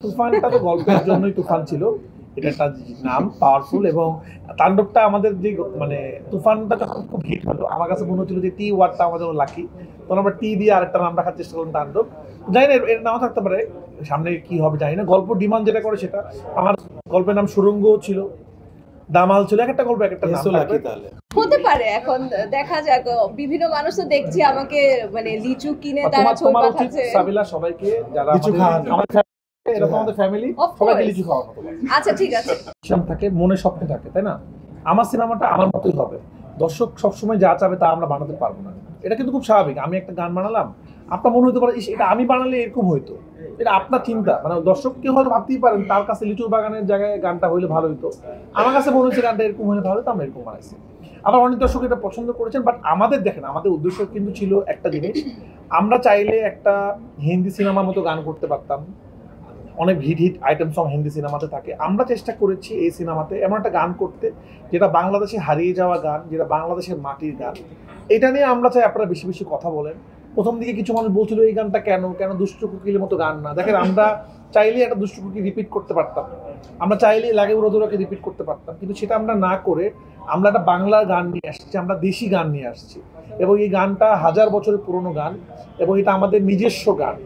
তুফানটা তো গল্পের জন্যই তুফান ছিল, এটা একটা নাম পাওয়ারফুল। এবং তাণ্ডবটা আমাদের যে মানে তুফানটা যখন খুব হিট হলো আমার কাছে মনে হচ্ছিল যে টি ওয়ার্ডটা আমাদের লাকি, তখন আমরা টি দিয়ে আরেকটা নাম রাখার চেষ্টা করলাম তাণ্ডব। জানি না এর নাও থাকতে পারে, সামনে কি হবে জানি না। গল্প ডিমান্ড যেটা করে সেটা, আমার গল্পের নাম সুরঙ্গ ছিল, দামাল ছিল, এক একটা গল্প এক একটা নাম থাকবে। তাহলে হতে পারে, এখন দেখা যাক। বিভিন্ন মানুষ তো দেখছি আমাকে মানে লিচু কিনে তারা ছবি তোমার উচিত পাঠাচ্ছে। সাবিলা সবাইকে যারা লিচু খাওয়ানো। আমাদের এরা তো আমাদের ফ্যামিলি, Of course. সবাইকে লিচু খাওয়ানো তোমার আচ্ছা ঠিক আছে। থাকে, মনে স্বপ্ন থাকে, তাই না? আমার সিনেমাটা আমার মতোই হবে, দর্শক সবসময় যা চাবে তা আমরা বানাতে পারবো না, এটা কিন্তু খুব স্বাভাবিক। আমি একটা গান বানালাম, আপনার মনে হতে পারে এটা আমি বানালে এরকম হইতো, এটা আপনার চিন্তা, মানে দর্শককে হয়তো ভাবতেই পারেন তার কাছে লিচুর বাগানের জায়গায় গানটা হইলে ভালো হইতো, আমার কাছে মনে হচ্ছে গানটা এরকম হলে ভালো হতো, আমরা এরকম বানাইছি। আবার অনেক দর্শক এটা পছন্দ করেছেন, বাট আমাদের দেখেন আমাদের উদ্দেশ্য কিন্তু ছিল একটা জিনিস, আমরা চাইলে একটা হিন্দি সিনেমার মতো গান করতে পারতাম, অনেক hit hit item song Hindi সিনেমাতে থাকে। আমরা চেষ্টা করেছি এই সিনেমাতে এমন একটা গান করতে যেটা বাংলাদেশে হারিয়ে যাওয়া গান, যেটা বাংলাদেশের মাটির গান। এটা নিয়ে আমরা চাই আপনারা বেশি বেশি কথা বলেন। প্রথম দিকে কিছু মানুষ বলছিল এই গানটা কেন কেন দুষ্টু কুকিলের মতো গান না। দেখেন আমরা চাইলেই একটা দুষ্টু কুকি রিপিট করতে পারতাম, আমরা চাইলেই লাগে উড়োদুরাকে রিপিট করতে পারতাম, কিন্তু সেটা আমরা না করে আমরা একটা বাংলা গান নিয়ে আসছি, আমরা দেশি গান নিয়ে আসছি। এবং এই গানটা 1000 বছরের পুরনো গান এবং এটা আমাদের নিজস্ব গান।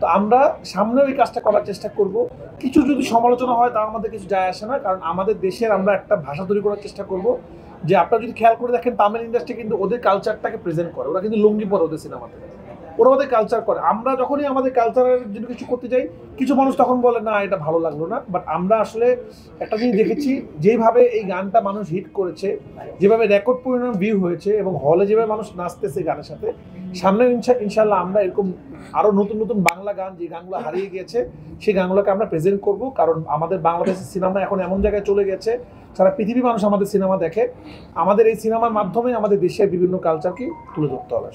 তো আমরা সামনেও এই কাজটা করার চেষ্টা করব। কিছু যদি সমালোচনা হয় তা আমাদের কিছু যায় আসে না, কারণ আমাদের দেশের আমরা একটা ভাষা তৈরি করার চেষ্টা করব। যে আপনারা যদি খেয়াল করে দেখেন তামিল ইন্ডাস্ট্রি কিন্তু ওদের কালচারটাকে প্রেজেন্ট করে, ওরা কিন্তু লুঙ্গি পরে ওদের সিনেমাতে, ওরা ওদের কালচার করে। আমরা যখনই আমাদের কালচারের জন্য কিছু করতে যাই কিছু মানুষ তখন বলে না এটা ভালো লাগলো না। বাট আমরা আসলে একটা জিনিস দেখেছি, যেভাবে এই গানটা মানুষ হিট করেছে, যেভাবে রেকর্ড পরিমাণ ভিউ হয়েছে এবং হলে যেভাবে মানুষ নাচতেছে গানের সাথে, সামনে ইনশাল্লাহ আমরা এরকম আরো নতুন নতুন বাংলা গান যে গানগুলো হারিয়ে গিয়েছে সেই গানগুলোকে আমরা প্রেজেন্ট করব। কারণ আমাদের বাংলাদেশের সিনেমা এখন এমন জায়গায় চলে গেছে, সারা পৃথিবী মানুষ আমাদের সিনেমা দেখে। আমাদের এই সিনেমার মাধ্যমে আমাদের দেশের বিভিন্ন কালচারকে তুলে ধরতে হবে।